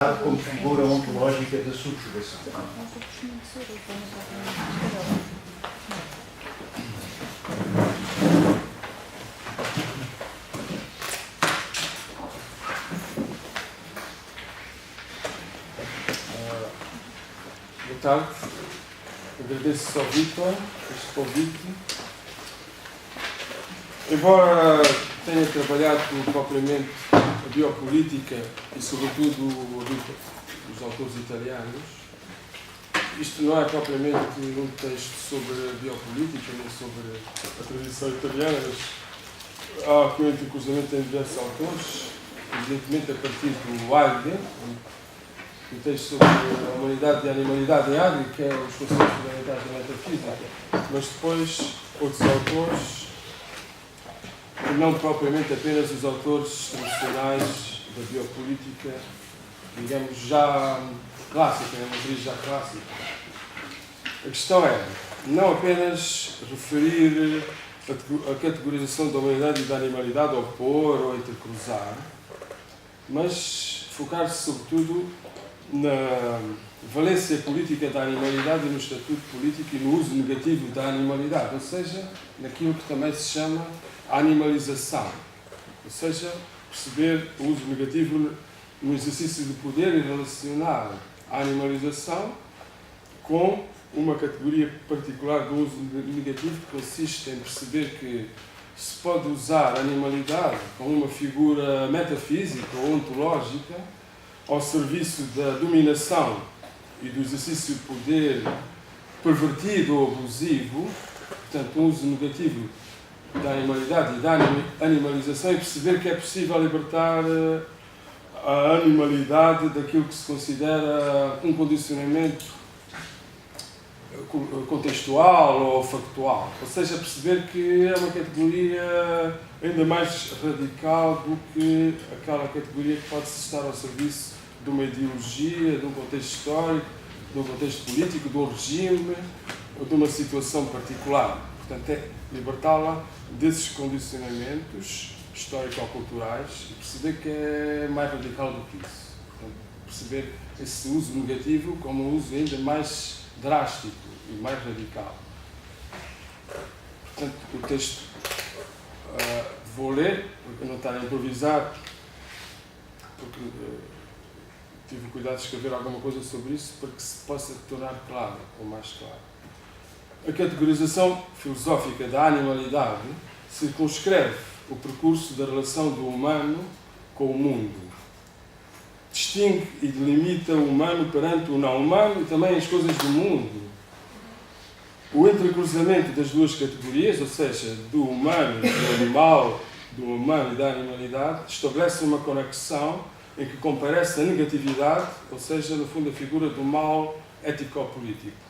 como figura ontológica da subjugação. Boa tarde, agradeço ao Vítor este convite. Embora tenha trabalhado propriamente a biopolítica e sobretudo os autores italianos, isto não é propriamente um texto sobre a biopolítica nem sobre a tradição italiana, mas há aqui um entrecruzamento em diversos autores, evidentemente a partir do Agri, um texto sobre a humanidade e a animalidade em Agri, que é os conceitos fundamentais da metafísica, mas depois outros autores, e não propriamente apenas os autores tradicionais da biopolítica, digamos, já clássica, uma matriz já clássica. A questão é não apenas referir a categorização da humanidade e da animalidade, ou pôr ou intercruzar, mas focar-se sobretudo na valência política da animalidade e no estatuto político e no uso negativo da animalidade, ou seja, naquilo que também se chama animalização, ou seja, perceber o uso negativo no exercício do poder e relacionar a animalização com uma categoria particular do uso negativo que consiste em perceber que se pode usar a animalidade como uma figura metafísica ou ontológica ao serviço da dominação e do exercício de poder pervertido ou abusivo, portanto, um uso negativo da animalidade e da animalização, e perceber que é possível libertar a animalidade daquilo que se considera um condicionamento contextual ou factual. Ou seja, perceber que é uma categoria ainda mais radical do que aquela categoria que pode-se estar ao serviço de uma ideologia, de um contexto histórico, de um contexto político, de um regime ou de uma situação particular. Portanto, é libertá-la desses condicionamentos histórico-culturais e perceber que é mais radical do que isso. Portanto, perceber esse uso negativo como um uso ainda mais drástico e mais radical. Portanto, o texto vou ler, porque não estar a improvisar, porque tive o cuidado de escrever alguma coisa sobre isso para que se possa tornar claro, ou mais claro. A categorização filosófica da animalidade circunscreve o percurso da relação do humano com o mundo. Distingue e delimita o humano perante o não-humano e também as coisas do mundo. O entrecruzamento das duas categorias, ou seja, do humano e do animal, do humano e da animalidade, estabelece uma conexão em que comparece a negatividade, ou seja, no fundo, a figura do mal ético-político.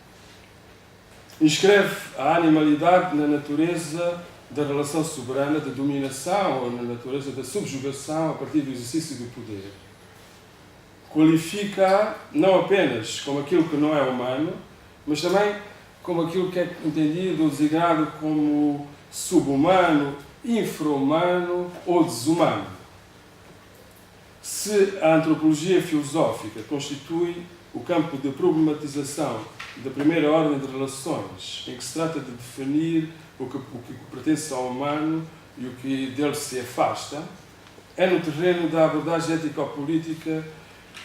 Inscreve a animalidade na natureza da relação soberana de dominação ou na natureza da subjugação a partir do exercício do poder. Qualifica não apenas como aquilo que não é humano, mas também como aquilo que é entendido ou designado como subhumano, infra-humano ou desumano. Se a antropologia filosófica constitui o campo de problematização da primeira ordem de relações, em que se trata de definir o que pertence ao humano e o que dele se afasta, é no terreno da abordagem ético-política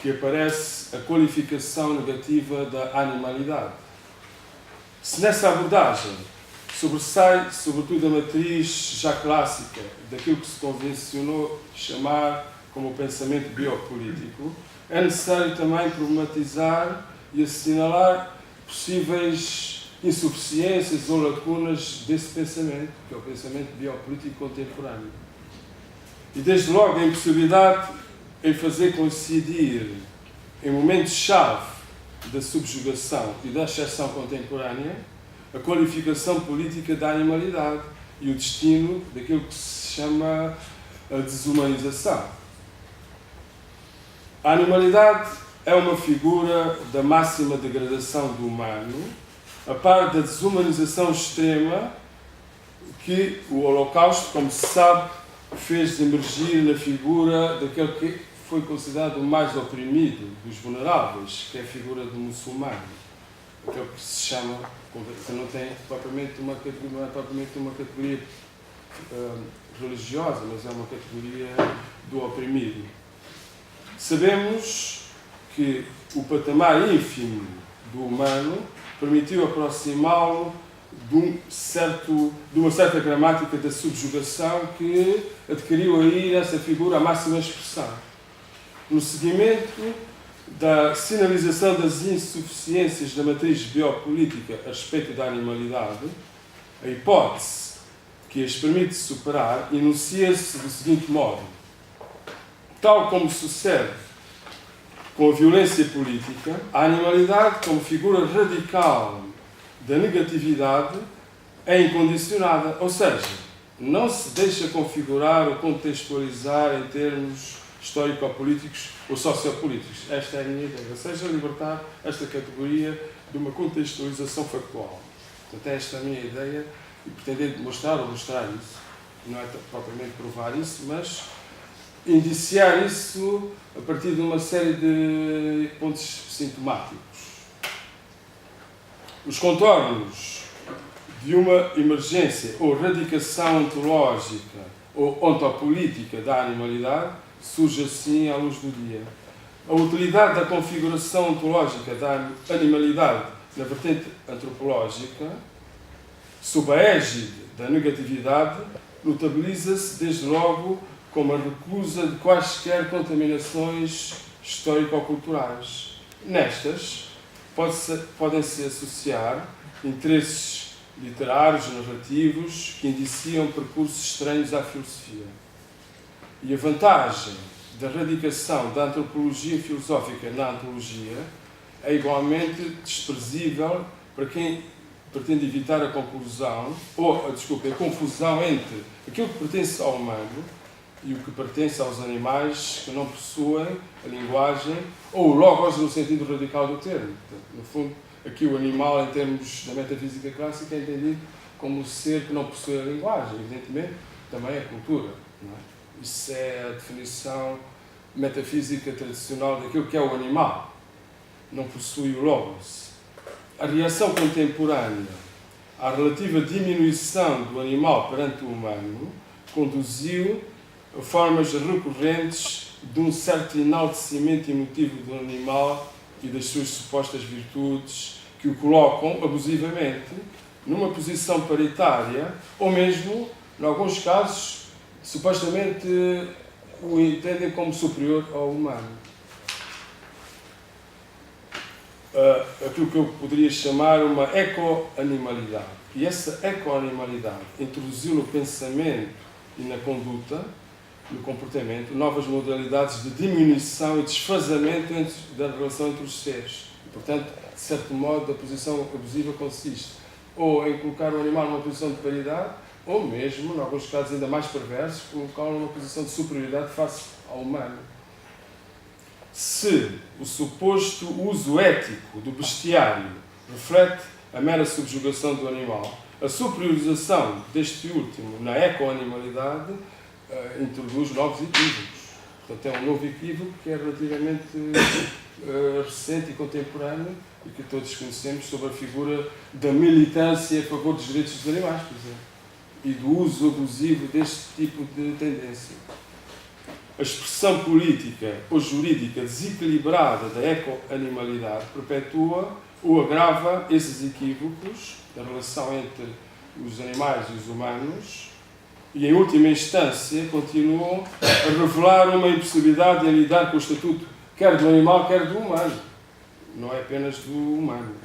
que aparece a qualificação negativa da animalidade. Se nessa abordagem sobressai, sobretudo, a matriz já clássica daquilo que se convencionou chamar como o pensamento biopolítico, é necessário também problematizar e assinalar possíveis insuficiências ou lacunas desse pensamento, que é o pensamento biopolítico contemporâneo. E, desde logo, a impossibilidade em fazer coincidir, em momentos-chave da subjugação e da exceção contemporânea, a qualificação política da animalidade e o destino daquilo que se chama a desumanização. A animalidade é uma figura da máxima degradação do humano, a par da desumanização extrema que o Holocausto, como se sabe, fez emergir na figura daquele que foi considerado o mais oprimido dos vulneráveis, que é a figura do muçulmano, aquele que se chama, que não tem propriamente uma categoria, não é propriamente uma categoria religiosa, mas é uma categoria do oprimido. Sabemos que o patamar ínfimo do humano permitiu aproximá-lo de uma certa gramática da subjugação que adquiriu aí nessa figura a máxima expressão. No seguimento da sinalização das insuficiências da matriz biopolítica a respeito da animalidade, a hipótese que as permite superar enuncia-se do seguinte modo: tal como sucede com a violência política, a animalidade, como figura radical da negatividade, é incondicionada, ou seja, não se deixa configurar ou contextualizar em termos histórico-políticos ou sociopolíticos. Esta é a minha ideia, ou seja, libertar esta categoria de uma contextualização factual. Portanto, esta é a minha ideia e pretender mostrar ou mostrar isso. Não é propriamente provar isso, mas indiciar isso a partir de uma série de pontos sintomáticos. Os contornos de uma emergência ou radicação ontológica ou ontopolítica da animalidade surge assim à luz do dia. A utilidade da configuração ontológica da animalidade na vertente antropológica, sob a égide da negatividade, notabiliza-se desde logo como a recusa de quaisquer contaminações histórico-culturais. Nestas, podem-se associar interesses literários, narrativos, que indiciam percursos estranhos à filosofia. E a vantagem da radicação da antropologia filosófica na antologia é igualmente desprezível para quem pretende evitar a conclusão, a confusão entre aquilo que pertence ao humano e o que pertence aos animais que não possuem a linguagem ou o logos no sentido radical do termo. Portanto, no fundo, aqui o animal, em termos da metafísica clássica, é entendido como o ser que não possui a linguagem. Evidentemente, também a cultura. Não é? Isso é a definição metafísica tradicional daquilo que é o animal. Não possui o logos. A reação contemporânea à relativa diminuição do animal perante o humano conduziu a formas recorrentes de um certo enaltecimento emotivo do animal e das suas supostas virtudes, que o colocam abusivamente numa posição paritária, ou mesmo, em alguns casos, supostamente o entendem como superior ao humano. Aquilo que eu poderia chamar uma ecoanimalidade. E essa ecoanimalidade introduziu no pensamento e na conduta, no comportamento, novas modalidades de diminuição e desfazamento da relação entre os seres. E, portanto, de certo modo, a posição abusiva consiste ou em colocar o animal numa posição de paridade, ou mesmo, em alguns casos ainda mais perversos, colocá-lo numa posição de superioridade face ao humano. Se o suposto uso ético do bestiário reflete a mera subjugação do animal, a superiorização deste último na ecoanimalidade introduz novos equívocos. Portanto, é um novo equívoco que é relativamente recente e contemporâneo e que todos conhecemos sobre a figura da militância a favor dos direitos dos animais, por exemplo, e do uso abusivo deste tipo de tendência. A expressão política ou jurídica desequilibrada da ecoanimalidade perpetua ou agrava esses equívocos da relação entre os animais e os humanos e, em última instância, continuam a revelar uma impossibilidade em lidar com o estatuto quer do animal, quer do humano. Não é apenas do humano.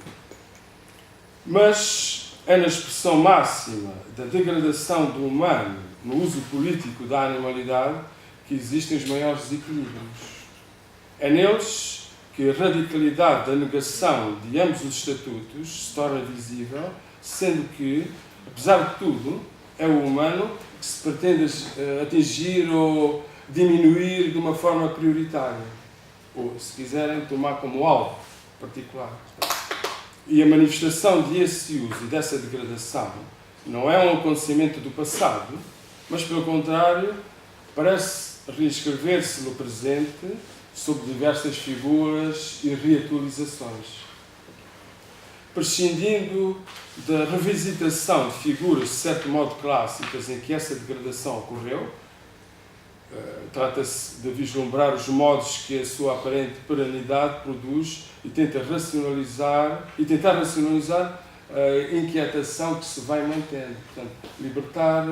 Mas é na expressão máxima da degradação do humano no uso político da animalidade que existem os maiores desequilíbrios. É neles que a radicalidade da negação de ambos os estatutos se torna visível, sendo que, apesar de tudo, é o humano que se pretende atingir ou diminuir de uma forma prioritária, ou, se quiserem, tomar como alvo particular. E a manifestação desse uso e dessa degradação não é um acontecimento do passado, mas, pelo contrário, parece reescrever-se no presente sob diversas figuras e reatualizações. Prescindindo da revisitação de figuras de certo modo clássicas em que essa degradação ocorreu, trata-se de vislumbrar os modos que a sua aparente perenidade produz e tentar racionalizar a inquietação que se vai mantendo. Portanto, libertar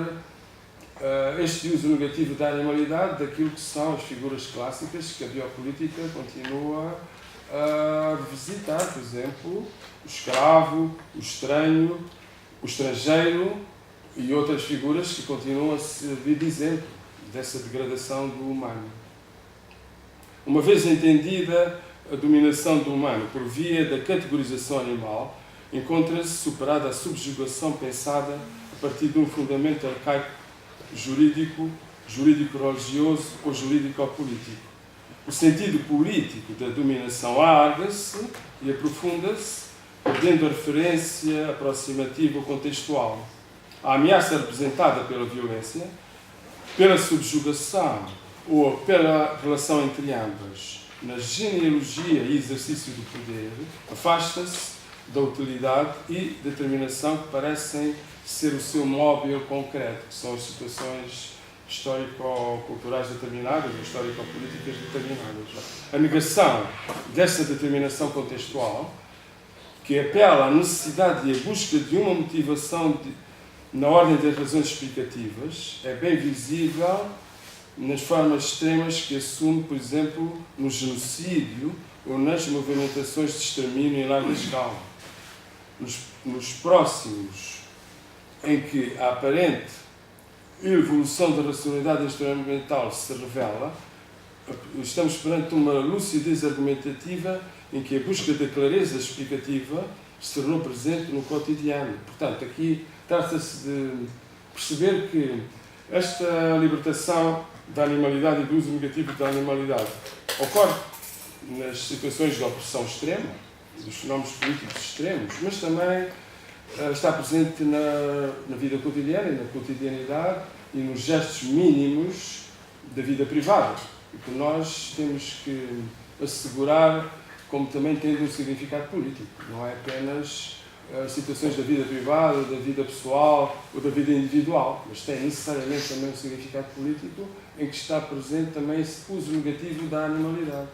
este uso negativo da animalidade daquilo que são as figuras clássicas que a biopolítica continua a revisitar, por exemplo, o escravo, o estranho, o estrangeiro e outras figuras que continuam a servir de exemplo dessa degradação do humano. Uma vez entendida a dominação do humano por via da categorização animal, encontra-se superada a subjugação pensada a partir de um fundamento arcaico jurídico, jurídico-religioso ou jurídico-político. O sentido político da dominação alarga-se e aprofunda-se, perdendo a referência aproximativa ou contextual. A ameaça representada pela violência, pela subjugação ou pela relação entre ambas, na genealogia e exercício do poder, afasta-se da utilidade e determinação que parecem ser o seu móvel concreto, que são as situações histórico-culturais determinadas, histórico-políticas determinadas. A negação dessa determinação contextual, que apela à necessidade e à busca de uma motivação na ordem das razões explicativas, é bem visível nas formas extremas que assume, por exemplo, no genocídio ou nas movimentações de extermínio em larga escala. Nos próximos, em que a aparente evolução da racionalidade instrumental se revela, estamos perante uma lucidez argumentativa em que a busca da clareza explicativa se tornou presente no cotidiano. Portanto, aqui trata-se de perceber que esta libertação da animalidade e do uso negativo da animalidade ocorre nas situações de opressão extrema, dos fenómenos políticos extremos, mas também está presente na vida cotidiana e na cotidianidade e nos gestos mínimos da vida privada, e que nós temos que assegurar como também tendo um significado político. Não é apenas situações da vida privada, da vida pessoal ou da vida individual, mas tem necessariamente também um significado político em que está presente também esse uso negativo da animalidade.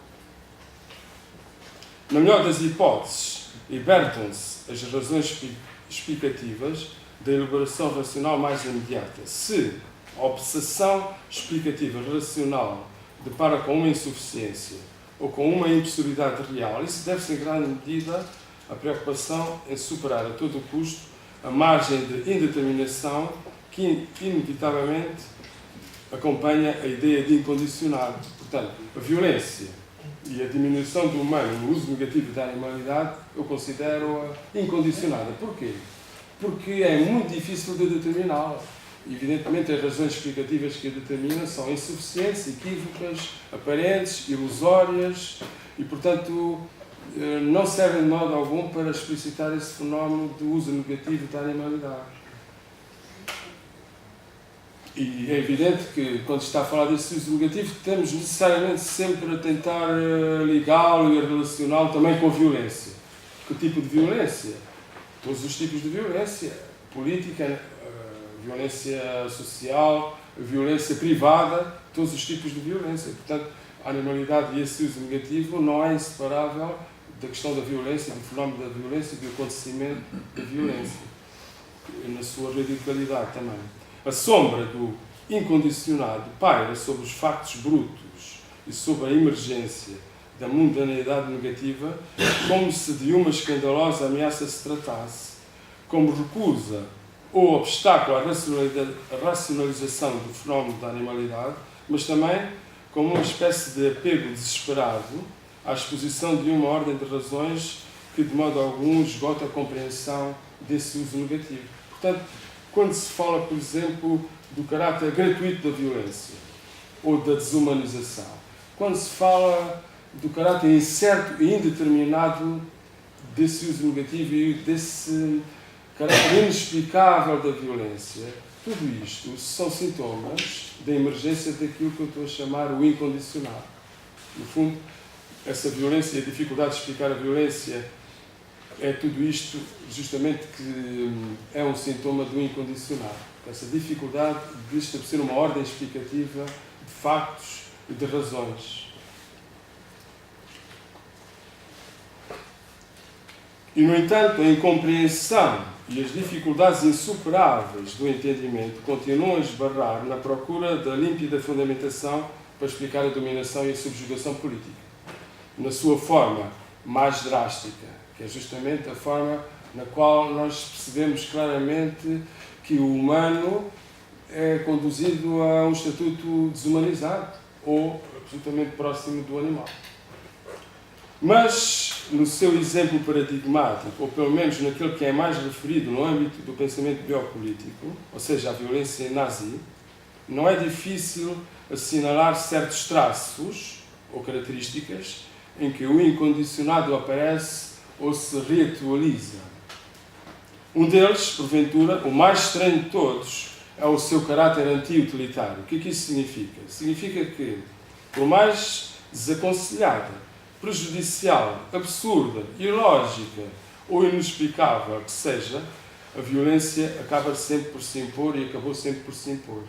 Na melhor das hipóteses, libertam-se as razões explicativas da elaboração racional mais imediata. Se a obsessão explicativa racional depara com uma insuficiência ou com uma impossibilidade real, isso deve-se em grande medida à preocupação em superar a todo o custo a margem de indeterminação que inevitavelmente acompanha a ideia de incondicionado. Portanto, a violência e a diminuição do humano no uso negativo da animalidade eu considero-a incondicionada. Porquê? Porque é muito difícil de determiná-la. Evidentemente, as razões explicativas que a determinam são insuficientes, equívocas, aparentes, ilusórias e, portanto, não servem de modo algum para explicitar esse fenómeno do uso negativo da animalidade. E é evidente que, quando está a falar desse uso negativo, temos necessariamente sempre a tentar ligá-lo e relacioná-lo também com a violência. Que tipo de violência? Todos os tipos de violência. Política, violência social, violência privada, todos os tipos de violência. Portanto, a animalidade e esse uso negativo não é inseparável da questão da violência, do fenómeno da violência e do acontecimento da violência, na sua radicalidade também. A sombra do incondicionado paira sobre os factos brutos e sobre a emergência da mundanidade negativa, como se de uma escandalosa ameaça se tratasse, como recusa ou obstáculo à racionalização do fenómeno da animalidade, mas também como uma espécie de apego desesperado à exposição de uma ordem de razões que, de modo algum, esgota a compreensão desse uso negativo. Portanto, quando se fala, por exemplo, do caráter gratuito da violência ou da desumanização, quando se fala do caráter incerto e indeterminado desse uso negativo e desse caráter inexplicável da violência, tudo isto são sintomas da emergência daquilo que eu estou a chamar o incondicional. No fundo, essa violência e a dificuldade de explicar a violência é tudo isto justamente que é um sintoma do incondicional. Essa dificuldade de estabelecer uma ordem explicativa de factos e de razões. E, no entanto, a incompreensão e as dificuldades insuperáveis do entendimento continuam a esbarrar na procura da límpida fundamentação para explicar a dominação e a subjugação política, na sua forma mais drástica, que é justamente a forma na qual nós percebemos claramente que o humano é conduzido a um estatuto desumanizado ou absolutamente próximo do animal. Mas, no seu exemplo paradigmático, ou pelo menos naquele que é mais referido no âmbito do pensamento biopolítico, ou seja, a violência nazi, não é difícil assinalar certos traços ou características em que o incondicionado aparece ou se reatualiza. Um deles, porventura, o mais estranho de todos, é o seu caráter anti-utilitário. O que é que isso significa? Significa que, por mais desaconselhada, prejudicial, absurda, ilógica ou inexplicável que seja, a violência acaba sempre por se impor e acabou sempre por se impor.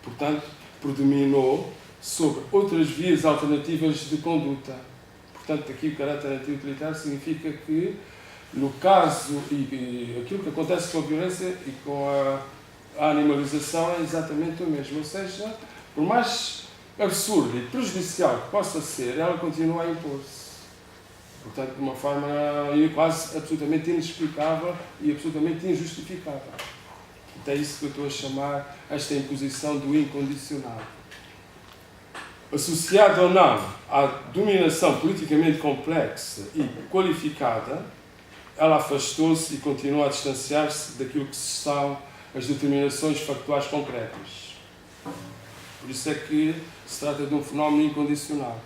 Portanto, predominou sobre outras vias alternativas de conduta. Portanto, aqui o caráter anti-utilitário significa que, no caso, e aquilo que acontece com a violência e com a animalização é exatamente o mesmo. Ou seja, por mais absurda e prejudicial que possa ser, ela continua a impor-se. Portanto, de uma forma quase absolutamente inexplicável e absolutamente injustificável. Então é isso que eu estou a chamar esta imposição do incondicional. Associada ou não à dominação politicamente complexa e qualificada, ela afastou-se e continua a distanciar-se daquilo que são as determinações factuais concretas. Por isso é que se trata de um fenómeno incondicional.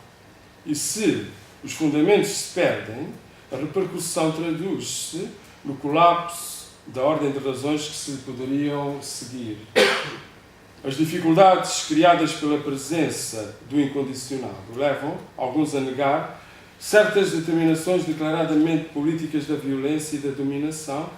E se os fundamentos se perdem, a repercussão traduz-se no colapso da ordem de razões que se poderiam seguir. As dificuldades criadas pela presença do incondicional levam alguns a negar certas determinações declaradamente políticas da violência e da dominação,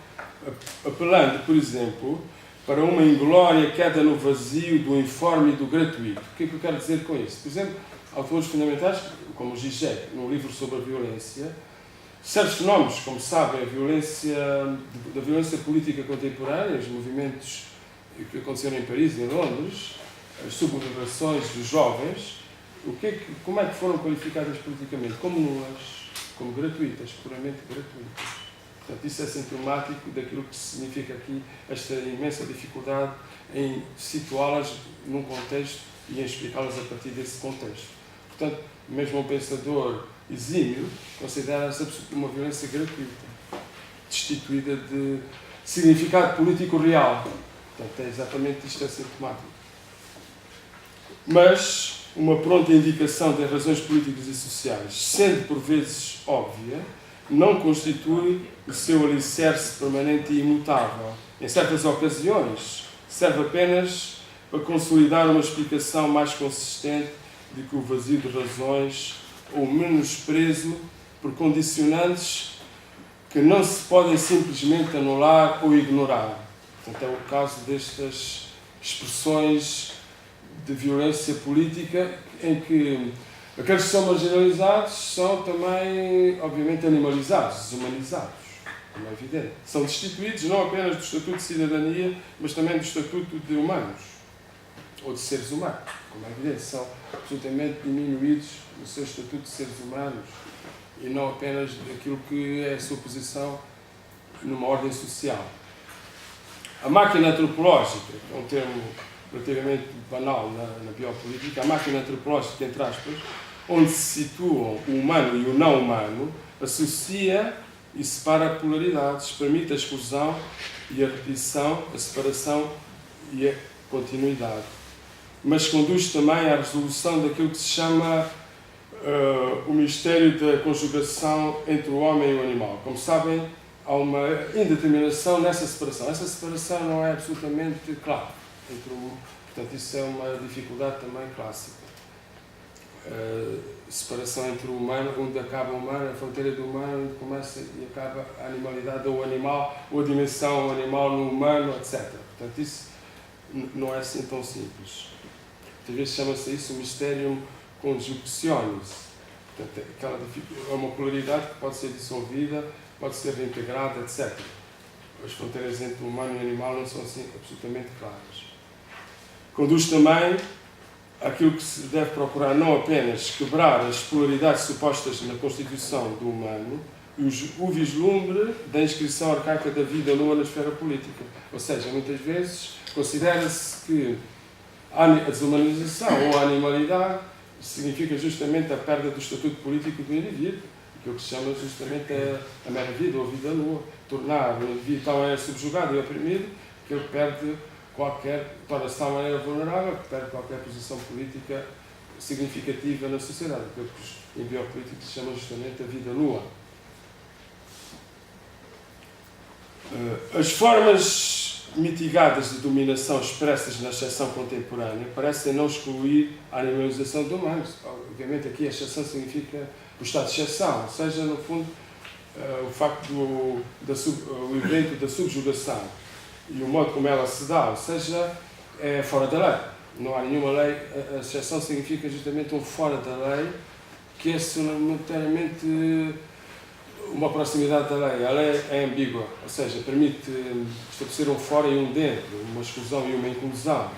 apelando, por exemplo, para uma inglória queda no vazio do informe e do gratuito. O que é que eu quero dizer com isso? Por exemplo, autores fundamentais, como Zizek, no livro sobre a violência, certos fenómenos, como sabem, da violência política contemporânea, os movimentos que aconteceram em Paris e em Londres, as sublevações dos jovens, como é que foram qualificadas politicamente? Como nulas, como gratuitas, puramente gratuitas. Portanto, isso é sintomático daquilo que significa aqui esta imensa dificuldade em situá-las num contexto e em explicá-las a partir desse contexto. Portanto, mesmo um pensador exímio considera-se uma violência gratuita, destituída de significado político real. Portanto, é exatamente isto é sintomático. Mas uma pronta indicação de razões políticas e sociais, sendo por vezes óbvia, não constitui o seu alicerce permanente e imutável. Em certas ocasiões, serve apenas para consolidar uma explicação mais consistente de que o vazio de razões ou o menosprezo por condicionantes que não se podem simplesmente anular ou ignorar. Portanto, é o caso destas expressões de violência política em que aqueles que são marginalizados são também, obviamente, animalizados, desumanizados, como é evidente. São destituídos não apenas do estatuto de cidadania, mas também do estatuto de humanos, ou de seres humanos, como é evidente. São absolutamente diminuídos no seu estatuto de seres humanos e não apenas daquilo que é a sua posição numa ordem social. A máquina antropológica, que é um termo relativamente banal na biopolítica, a máquina antropológica, entre aspas, onde se situam o humano e o não humano, associa e separa polaridades, permite a exclusão e a repetição, a separação e a continuidade. Mas conduz também à resolução daquilo que se chama o mistério da conjugação entre o homem e o animal. Como sabem, há uma indeterminação nessa separação. Essa separação não é absolutamente clara. Portanto, isso é uma dificuldade também clássica. Separação entre o humano, onde acaba o humano, a fronteira do humano, onde começa e acaba a animalidade ou o animal, ou a dimensão animal no humano, etc. Portanto, isso não é assim tão simples. Às vezes chama-se isso o mysterium conjunctionis. Portanto, é uma polaridade que pode ser dissolvida, pode ser reintegrada, etc. As fronteiras entre o humano e o animal não são assim absolutamente claras. Conduz também àquilo que se deve procurar não apenas quebrar as polaridades supostas na constituição do humano, o vislumbre da inscrição arcaica da vida nua na esfera política. Ou seja, muitas vezes considera-se que a desumanização ou a animalidade significa justamente a perda do estatuto político do indivíduo, aquilo que se chama justamente a mera vida ou a vida nua, tornar o indivíduo tão subjugado e oprimido que ele torna-se de tal maneira vulnerável que perde qualquer posição política significativa na sociedade, aquilo que em biopolítica se chama justamente a vida nua. As formas mitigadas de dominação expressas na exceção contemporânea parecem não excluir a animalização do humano. Obviamente aqui a exceção significa o estado de exceção, ou seja, no fundo, o facto o evento da subjugação e o modo como ela se dá, ou seja, é fora da lei. Não há nenhuma lei, a exceção significa justamente um fora da lei, que é simultaneamente uma proximidade da lei. A lei é ambígua, ou seja, permite estabelecer um fora e um dentro, uma exclusão e uma inclusão.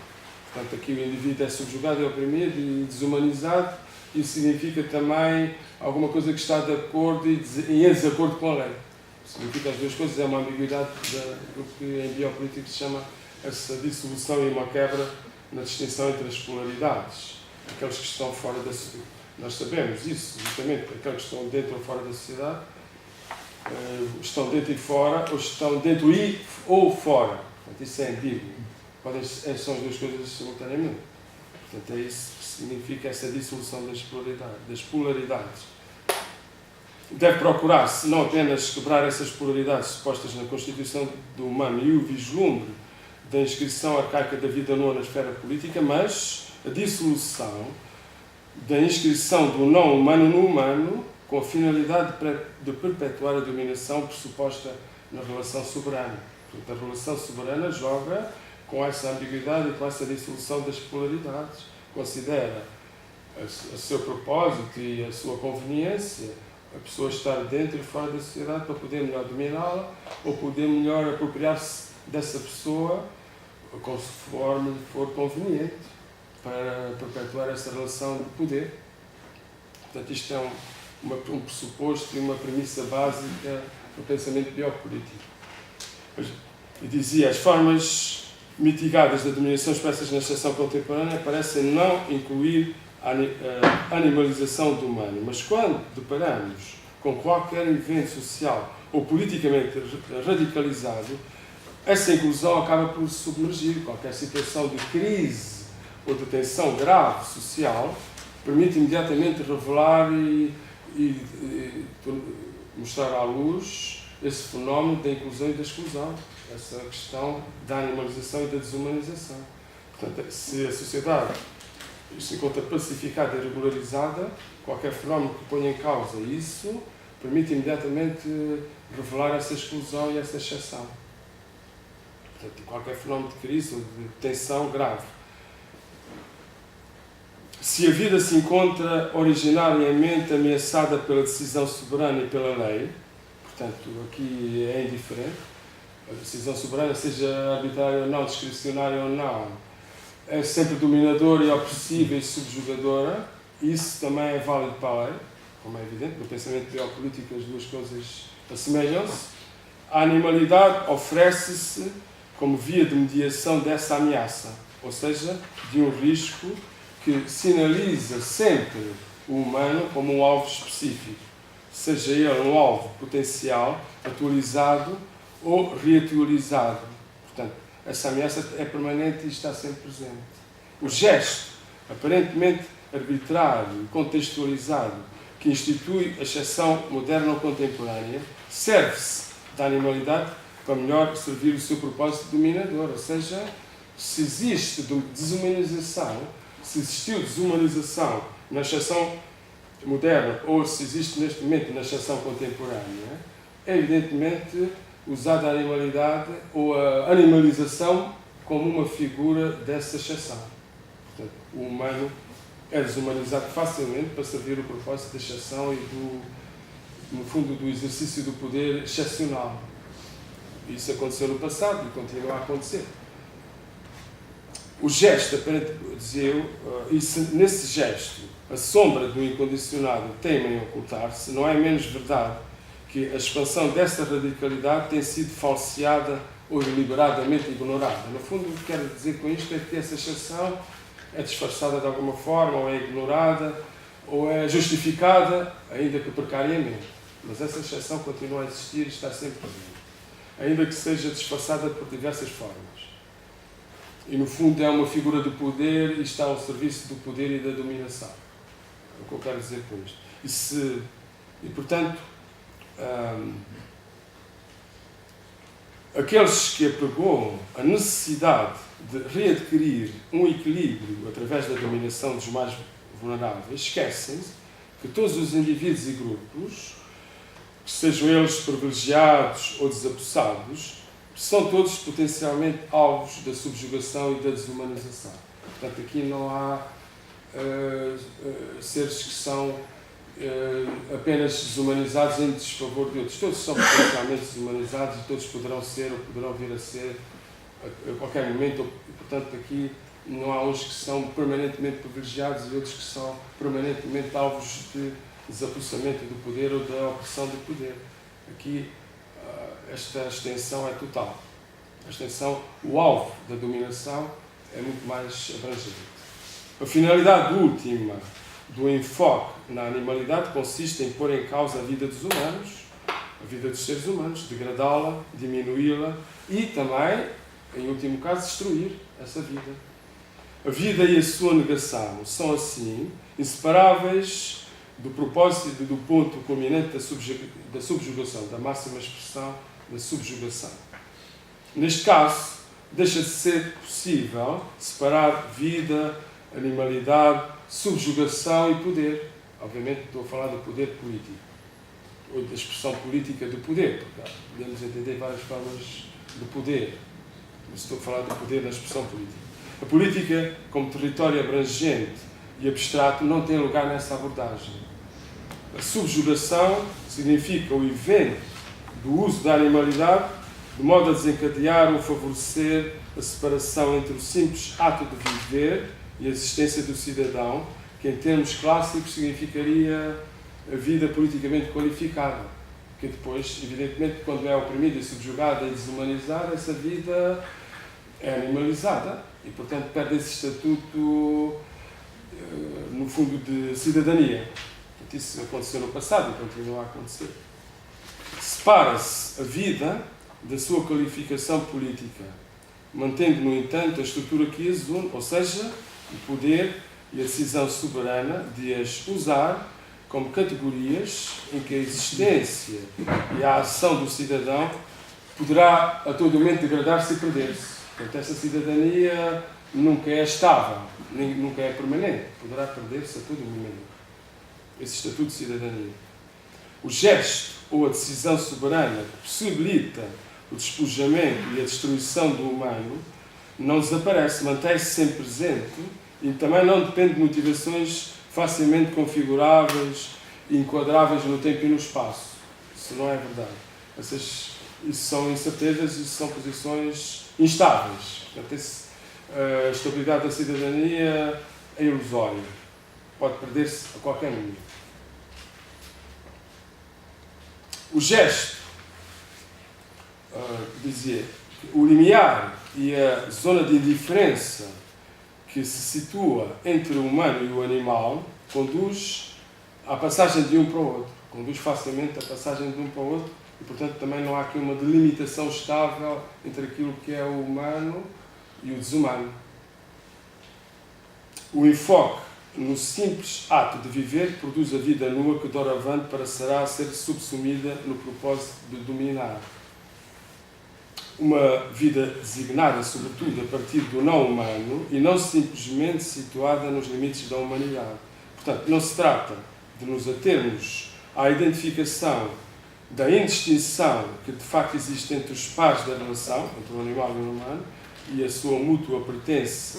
Portanto, aqui o indivíduo é subjugado, é oprimido e desumanizado. Isso significa também alguma coisa que está de acordo e em desacordo com a lei. Significa as duas coisas, é uma ambiguidade do que em biopolítica se chama essa dissolução e uma quebra na distinção entre as polaridades. Aqueles que estão fora da sociedade. Nós sabemos isso, justamente, aqueles que estão dentro ou fora da sociedade, estão dentro e fora, ou estão dentro e ou fora. Portanto, isso é ambíguo. São as duas coisas simultaneamente. Portanto, é isso que significa essa dissolução das polaridades. Deve procurar-se não apenas quebrar essas polaridades supostas na constituição do humano e o vislumbre da inscrição arcaica da vida nua na esfera política, mas a dissolução da inscrição do não-humano no humano com a finalidade de perpetuar a dominação pressuposta na relação soberana. Portanto, a relação soberana joga com essa ambiguidade e com essa dissolução das polaridades. Considera a seu propósito e a sua conveniência a pessoa estar dentro e fora da sociedade para poder melhor dominá-la ou poder melhor apropriar-se dessa pessoa conforme for conveniente para perpetuar essa relação de poder. Portanto, isto é um pressuposto e uma premissa básica do pensamento biopolítico. E dizia, as formas mitigadas da dominação expressas na exceção contemporânea parecem não incluir a animalização do humano, mas quando deparamos com qualquer evento social ou politicamente radicalizado, essa inclusão acaba por submergir. Qualquer situação de crise ou de tensão grave social permite imediatamente revelar e mostrar à luz esse fenómeno da inclusão e da exclusão, essa questão da animalização e da desumanização. Portanto, se a sociedade se encontra pacificada e regularizada, qualquer fenómeno que ponha em causa isso permite imediatamente revelar essa exclusão e essa exceção. Portanto, qualquer fenómeno de crise ou de tensão grave. Se a vida se encontra originariamente ameaçada pela decisão soberana e pela lei, portanto, aqui é indiferente, a decisão soberana, seja arbitrária ou não, discricionária ou não, é sempre dominadora e opressiva e subjugadora. Isso também é válido para a lei, como é evidente, no pensamento biopolítico as duas coisas assemelham-se. A animalidade oferece-se como via de mediação dessa ameaça, ou seja, de um risco que sinaliza sempre o humano como um alvo específico, seja ele um alvo potencial, atualizado ou reatualizado. Portanto, essa ameaça é permanente e está sempre presente. O gesto, aparentemente arbitrário e contextualizado, que institui a exceção moderna ou contemporânea, serve-se da animalidade para melhor servir o seu propósito dominador, ou seja, se existe desumanização, se existiu desumanização na exceção moderna ou se existe neste momento na exceção contemporânea, é evidentemente usada a animalidade ou a animalização como uma figura dessa exceção. Portanto, o humano é desumanizado facilmente para servir o propósito da exceção e no fundo, do exercício do poder excepcional. Isso aconteceu no passado e continua a acontecer. O gesto, dizia eu, e se nesse gesto a sombra do incondicionado teima em ocultar-se, não é menos verdade que a expansão dessa radicalidade tem sido falseada ou deliberadamente ignorada. No fundo, o que quero dizer com isto é que essa exceção é disfarçada de alguma forma, ou é ignorada, ou é justificada, ainda que precariamente. Mas essa exceção continua a existir e está sempre presente, ainda que seja disfarçada por diversas formas. E, no fundo, é uma figura de poder e está ao serviço do poder e da dominação. É o que eu quero dizer com isto. Portanto, aqueles que apregoam a necessidade de readquirir um equilíbrio através da dominação dos mais vulneráveis esquecem-se que todos os indivíduos e grupos, sejam eles privilegiados ou desapossados, são todos potencialmente alvos da subjugação e da desumanização. Portanto, aqui não há seres que são apenas desumanizados em desfavor de outros. Todos são potencialmente desumanizados e todos poderão ser ou poderão vir a ser a qualquer momento. Portanto, aqui não há uns que são permanentemente privilegiados e outros que são permanentemente alvos de desapossamento do poder ou da opressão do poder. Aqui esta extensão é total. A extensão, o alvo da dominação é muito mais abrangente. A finalidade última do enfoque na animalidade consiste em pôr em causa a vida dos humanos, a vida dos seres humanos, degradá-la, diminuí-la e também, em último caso, destruir essa vida. A vida e a sua negação são, assim, inseparáveis do propósito e do ponto culminante da subjugação, da máxima expressão da subjugação. Neste caso, deixa de ser possível separar vida, animalidade, subjugação e poder. Obviamente estou a falar do poder político, ou da expressão política do poder, porque podemos entender várias formas do poder, mas estou a falar do poder na expressão política. A política, como território abrangente e abstrato, não tem lugar nessa abordagem. A subjugação significa o evento do uso da animalidade de modo a desencadear ou favorecer a separação entre o simples ato de viver e a existência do cidadão, que em termos clássicos significaria a vida politicamente qualificada, que depois, evidentemente, quando é oprimida e subjugada e desumanizada, essa vida é animalizada e, portanto, perde esse estatuto, no fundo, de cidadania. Isso aconteceu no passado e continua a acontecer. Separa-se a vida da sua qualificação política, mantendo, no entanto, a estrutura que as une, ou seja, o poder e a decisão soberana de as usar como categorias em que a existência e a ação do cidadão poderá a todo momento degradar-se e perder-se. Portanto, essa cidadania nunca é estável, nem nunca é permanente, poderá perder-se a todo momento. Esse estatuto de cidadania. O gesto ou a decisão soberana que possibilita o despojamento e a destruição do humano não desaparece, mantém-se sempre presente e também não depende de motivações facilmente configuráveis e enquadráveis no tempo e no espaço. Isso não é verdade. Isso são incertezas e são posições instáveis. Portanto, a estabilidade da cidadania é ilusória. Pode perder-se a qualquer momento. O gesto, dizia, o limiar e a zona de indiferença que se situa entre o humano e o animal conduz à passagem de um para o outro. Conduz facilmente à passagem de um para o outro e, portanto, também não há aqui uma delimitação estável entre aquilo que é o humano e o desumano. O enfoque no simples ato de viver produz a vida nua que doravante passará a ser subsumida no propósito de dominar. uma vida designada, sobretudo, a partir do não humano e não simplesmente situada nos limites da humanidade. Portanto, não se trata de nos atermos à identificação da indistinção que de facto existe entre os pares da relação, entre o animal e o humano, e a sua mútua pertença